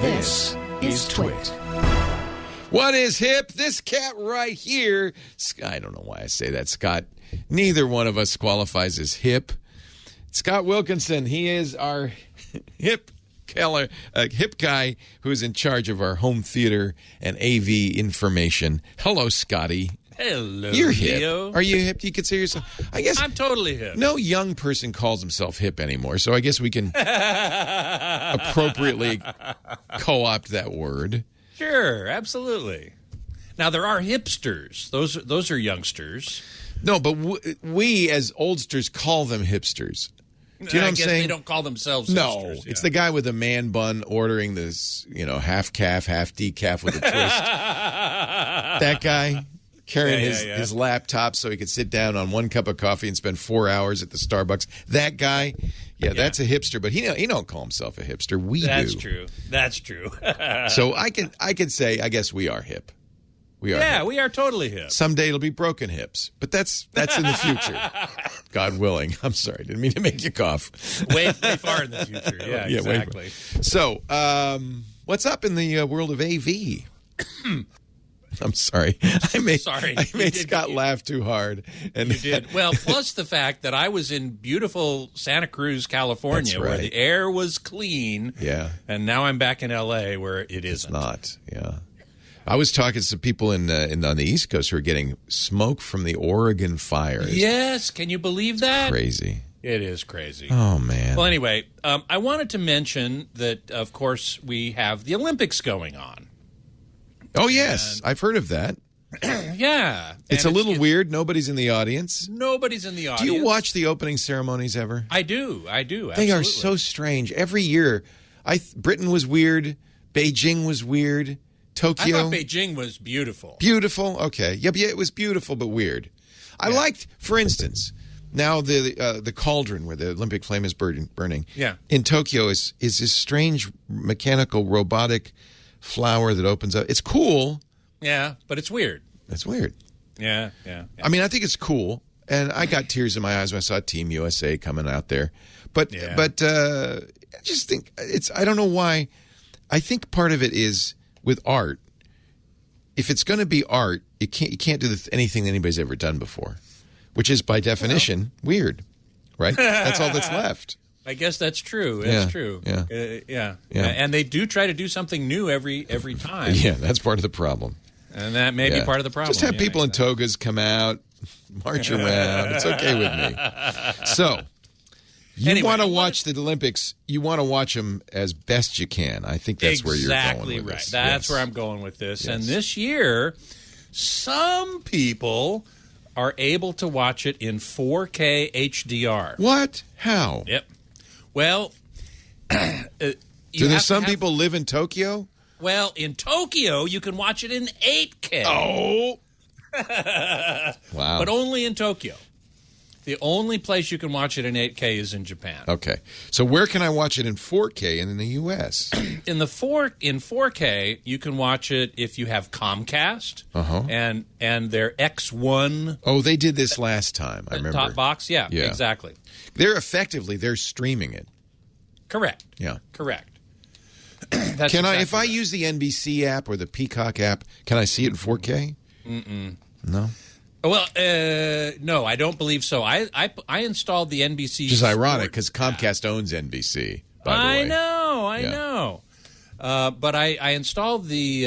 This is Twit. What is hip? This cat right here. I don't know why I say that, Scott. Neither one of us qualifies as hip. Scott Wilkinson, he is our hip guy who's in charge of our home theater and AV information. Hello, Scotty. Hello, You're hip. Leo. Are you hip? Do you consider yourself? I guess I'm totally hip. no young person calls himself hip anymore, so I guess we can appropriately co-opt that word. Sure, absolutely. Now there are hipsters. Those are youngsters. No, but we as oldsters call them hipsters. Do you know what I'm saying? They don't call themselves No, hipsters. it's the guy with the man bun ordering this, half calf, half decaf with a twist. That guy carrying his laptop so he could sit down on one cup of coffee and spend 4 hours at the Starbucks. That guy, that's a hipster, but he don't call himself a hipster. We That's do. true. That's true. So I can say, I guess we are hip. We are. Yeah, hip. we are totally hip. Someday it'll be broken hips, but that's in the future. God willing. I'm sorry, didn't mean to make you cough. Way far in the future. Yeah, exactly. So, what's up in the world of AV? I'm sorry. I made Scott laugh too hard. And You did. Well, plus the fact that I was in beautiful Santa Cruz, California, That's right. where the air was clean. Yeah. And now I'm back in L.A. where it isn't. Not. Yeah. I was talking to some people on the East Coast who are getting smoke from the Oregon fires. Yes. Can you believe that? Crazy. It is crazy. Oh, man. Well, anyway, I wanted to mention that, of course, we have the Olympics going on. Oh, yes. I've heard of that. Yeah. It's a little weird. Nobody's in the audience. Nobody's in the audience. Do you watch the opening ceremonies ever? I do. They are so strange. Every year, Britain was weird. Beijing was weird. Tokyo. I thought Beijing was beautiful. Beautiful. Okay. Yeah, it was beautiful, but weird. I liked, for instance, now the cauldron where the Olympic flame is burning. Yeah. In Tokyo is this strange mechanical robotic flower that opens up. It's cool. Yeah, but it's weird. It's weird. Yeah. I mean, I think it's cool, and I got tears in my eyes when I saw Team USA coming out there. But I just think I don't know why. I think part of it is with art. If it's going to be art, you can't do anything that anybody's ever done before, which is by definition weird, right? That's all that's left. I guess that's true. That's true. Yeah. And they do try to do something new every time. Yeah, that's part of the problem. And that may be part of the problem. Just have people in togas come out, march around. It's okay with me. So, you want to watch the Olympics. You want to watch them as best you can. I think that's where you're going with right. this. That's where I'm going with this. Yes. And this year, some people are able to watch it in 4K HDR. What? How? Yep. Well, Do there some people live in Tokyo? Well, in Tokyo, you can watch it in 8K. Oh. Wow. But only in Tokyo. The only place you can watch it in 8K is in Japan. Okay. So where can I watch it in 4K and in the U.S.? In 4K, you can watch it if you have Comcast and their X1. Oh, they did this last time. I remember. Top box. Yeah, exactly. They're streaming it. Correct. Yeah. Correct. If I use the NBC app or the Peacock app, can I see it in 4K? No. Well, no, I don't believe so. I installed the NBC. Which is ironic because Comcast owns NBC. By the way, I know. But I installed the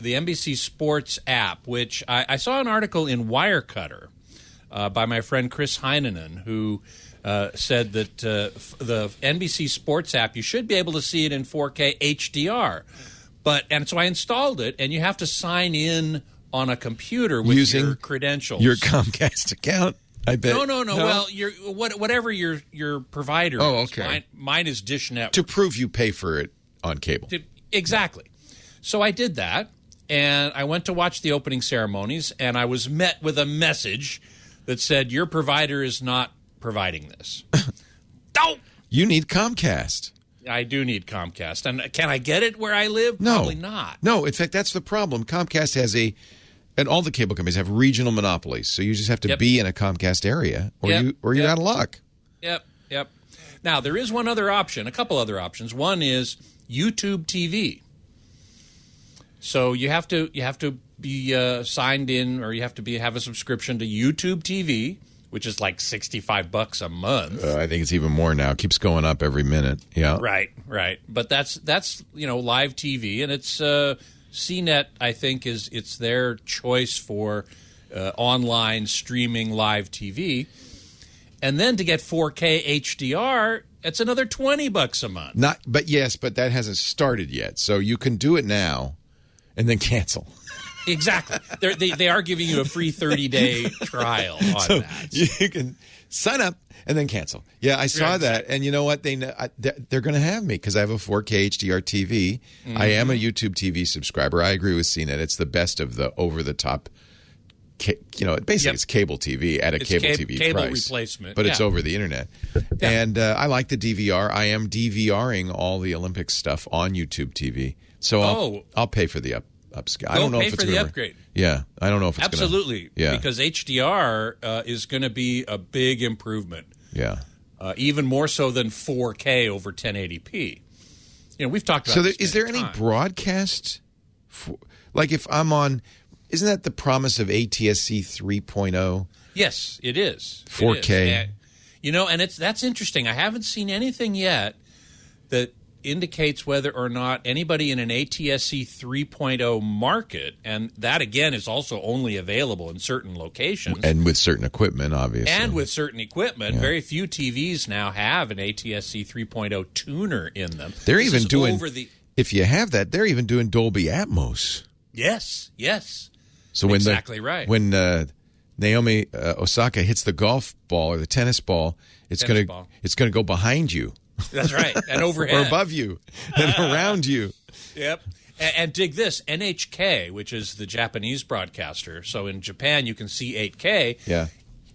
NBC Sports app, which I saw an article in Wirecutter by my friend Chris Heineman, who said that the NBC Sports app, you should be able to see it in 4K HDR. And so I installed it, and you have to sign in on a computer with using your credentials. Your Comcast account, I bet. No. Well, whatever your provider is. Oh, okay. Mine is Dish Network. To prove you pay for it on cable. Exactly. So I did that, and I went to watch the opening ceremonies, and I was met with a message that said, your provider is not providing this. Oh! You need Comcast. I do need Comcast. And can I get it where I live? No. Probably not. No, in fact, that's the problem. Comcast has and all the cable companies have regional monopolies, so you just have to be in a Comcast area, or you're out of luck. Yep. Now, there is one other option, a couple other options. One is YouTube TV. So you have to be signed in, or you have to have a subscription to YouTube TV, which is like $65 a month. I think it's even more now. It keeps going up every minute. Yeah. Right. But that's live TV, and it's CNET. I think it's their choice for online streaming live TV, and then to get 4K HDR, it's another $20 a month. But that hasn't started yet. So you can do it now, and then cancel. Exactly. They are giving you a free 30-day trial on that. You can sign up and then cancel. Yeah, I saw that. And you know what? They're going to have me because I have a 4K HDR TV. Mm-hmm. I am a YouTube TV subscriber. I agree with CNET. It's the best of the over-the-top. Basically it's cable TV at a cable TV cable price. Replacement. But it's over the internet. Yeah. And I like the DVR. I am DVRing all the Olympics stuff on YouTube TV. So I'll pay for the upscale. I don't know if it's the upgrade. Yeah, I don't know if it's absolutely. Because HDR is going to be a big improvement. Yeah, even more so than 4K over 1080p. We've talked about. So is there any broadcast? Like if I'm on, isn't that the promise of ATSC 3.0? Yes, it is 4K. And that's interesting. I haven't seen anything yet that indicates whether or not anybody in an ATSC 3.0 market, and that again is also only available in certain locations. And with certain equipment, obviously. Very few TVs now have an ATSC 3.0 tuner in them. They're even doing, if you have that, they're even doing Dolby Atmos. Yes. So when exactly right. When Naomi Osaka hits the golf ball or the tennis ball, it's going to go behind you. That's right, and overhead. Or above you, and around you. Yep. And dig this, NHK, which is the Japanese broadcaster. So in Japan, you can see 8K. Yeah.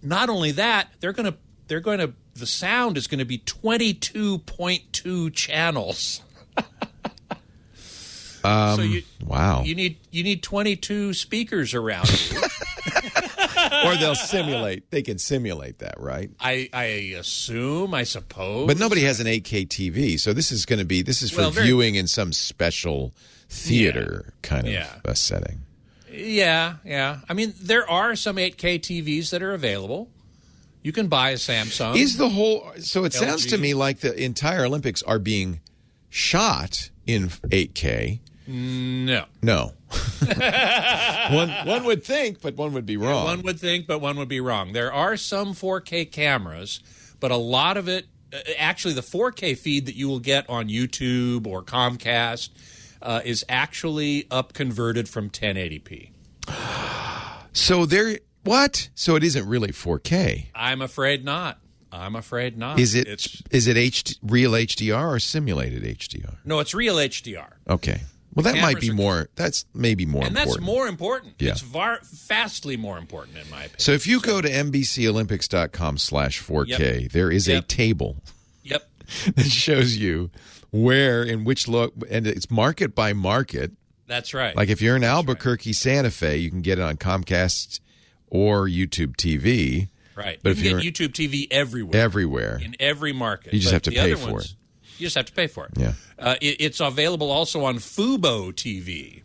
Not only that, the sound is going to be 22.2 channels. So wow. You need 22 speakers around you. Or they'll simulate. They can simulate that, right? I assume, I suppose. But nobody has an 8K TV, so this is for viewing in some special theater kind of a setting. Yeah. I mean, there are some 8K TVs that are available. You can buy a Samsung. So it sounds to me like the entire Olympics are being shot in 8K. No. One would think, but one would be wrong. One would think, but one would be wrong. There are some 4K cameras, but a lot of it, actually the 4K feed that you will get on YouTube or Comcast is actually up-converted from 1080p. So So it isn't really 4K? I'm afraid not. Is it real HDR or simulated HDR? No, it's real HDR. Okay. Well, that might be more. That's maybe more important. And that's more important. Yeah. It's vastly more important, in my opinion. So if you go to NBCOlympics.com/4K, there is a table. Yep. That shows you where, in which and it's market by market. That's right. Like if you're in Albuquerque, Santa Fe, you can get it on Comcast or YouTube TV. Right. But you can get YouTube TV everywhere. Everywhere. In every market. You just have to pay for it. You just have to pay for it. Yeah. It's available also on Fubo TV.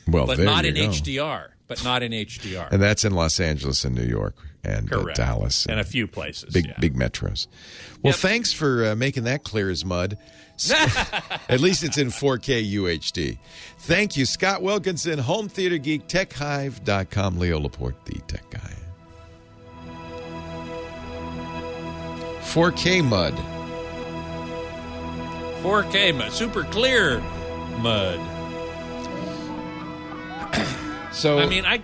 Well, but not in HDR. And that's in Los Angeles and New York and Dallas. And a few places. Big metros. Well, thanks for making that clear as mud. At least it's in 4K UHD. Thank you, Scott Wilkinson, Home Theater Geek, TechHive.com, Leo Laporte, the Tech Guy. 4K mud. 4K mud. Super clear mud. So I mean, I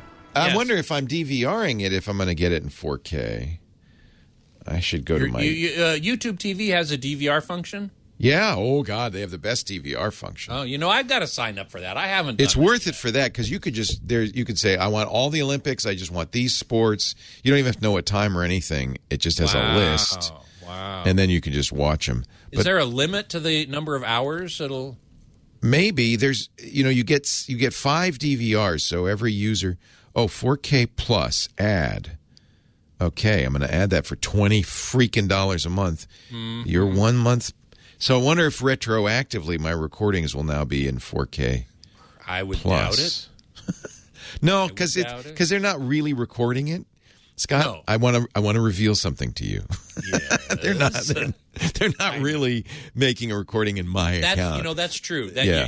wonder if I'm DVRing it, if I'm going to get it in 4K. I should go to my... YouTube TV has a DVR function? Yeah. Oh, God. They have the best DVR function. Oh, I've got to sign up for that. I haven't done It's worth it for that because you could you could say, I want all the Olympics. I just want these sports. You don't even have to know what time or anything. It just has a list. Wow. And then you can just watch them. Is there a limit to the number of hours it'll... Maybe there's, you get 5 DVRs. So every user, 4K plus add. Okay, I'm going to add that for $20 freaking a month. Mm-hmm. Your 1 month So I wonder if retroactively my recordings will now be in 4K. I would Plus. doubt it. No, because they're not really recording it. Scott, No. I want to reveal something to you. Yes. they're not really making a recording in my account. That's true. Yeah.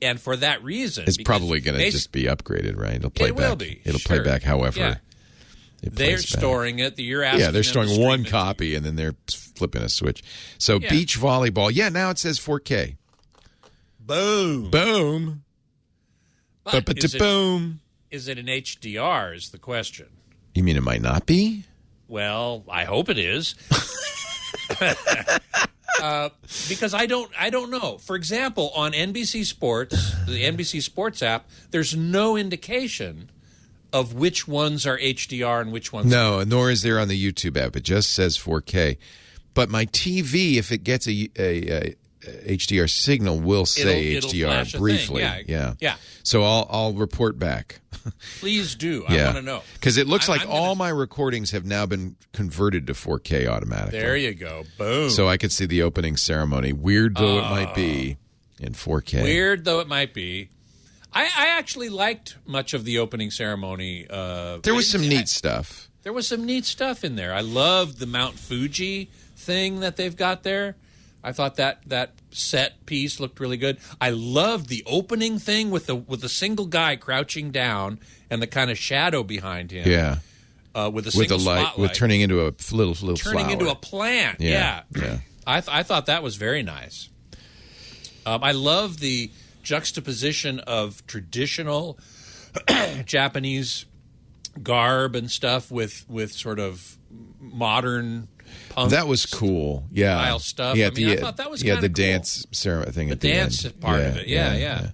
And for that reason, It's because probably going to just be upgraded, right? It'll play It back. will be, It'll sure. play back however. Yeah. It they're plays back. storing it. You're asking. Yeah, they're them to storing stream one it. copy and then they're flipping a switch. So Yeah. beach volleyball. Yeah, now it says 4K. Boom. Boom. But Boom. is it an HDR? Is the question. You mean it might not be? Well, I hope it is. Because I don't know. For example, on NBC Sports, the NBC Sports app, there's no indication of which ones are HDR and which ones No, nor is there on the YouTube app. It just says 4K. But my TV, if it gets a HDR signal, will say it'll HDR flash a thing. briefly. Yeah. So I'll report back. Please do. Yeah. I want to know. Because it looks like I'm all my recordings have now been converted to 4K automatically. There you go. Boom. So I could see the opening ceremony, weird though it might be, in 4K. Weird though it might be. I actually liked much of the opening ceremony. There was some neat stuff. There was some neat stuff in there. I loved the Mount Fuji thing that they've got there. I thought that set piece looked really good. I loved the opening thing with the single guy crouching down and the kind of shadow behind him. Yeah. With a single light, spotlight. with turning into a little turning flower. into a plant. Yeah. I thought that was very nice. I love the juxtaposition of traditional Japanese garb and stuff with sort of modern punk. That was cool. Yeah. Style stuff. Yeah, I thought that was yeah, kinda the cool. dance ceremony thing The at the dance end. part of it. Yeah.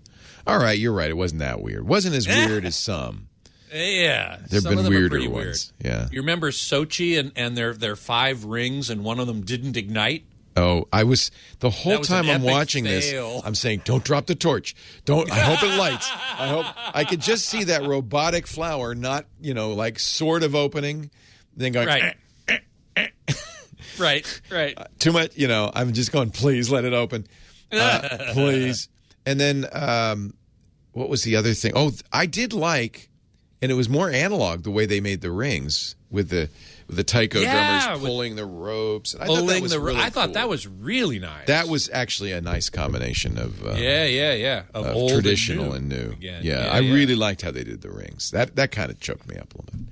All right, you're right. It wasn't that weird. It wasn't as weird as some. Yeah. There've Some been of them are weirder pretty ones. Weird. Yeah. You remember Sochi and their 5 rings and one of them didn't ignite? Oh, I was the whole That was time an I'm epic watching fail. this. I'm saying, don't drop the torch. Don't. I hope it lights. I hope I could just see that robotic flower, not like sort of opening, then going Right. Right. too much. I'm just going. Please let it open, please. And then what was the other thing? Oh, I did like, and it was more analog the way they made the rings with the taiko drummers pulling the ropes. I thought that was really I thought cool. that was really nice. That was actually a nice combination of of old traditional and new. Again. Yeah, I really liked how they did the rings. That kind of choked me up a little bit.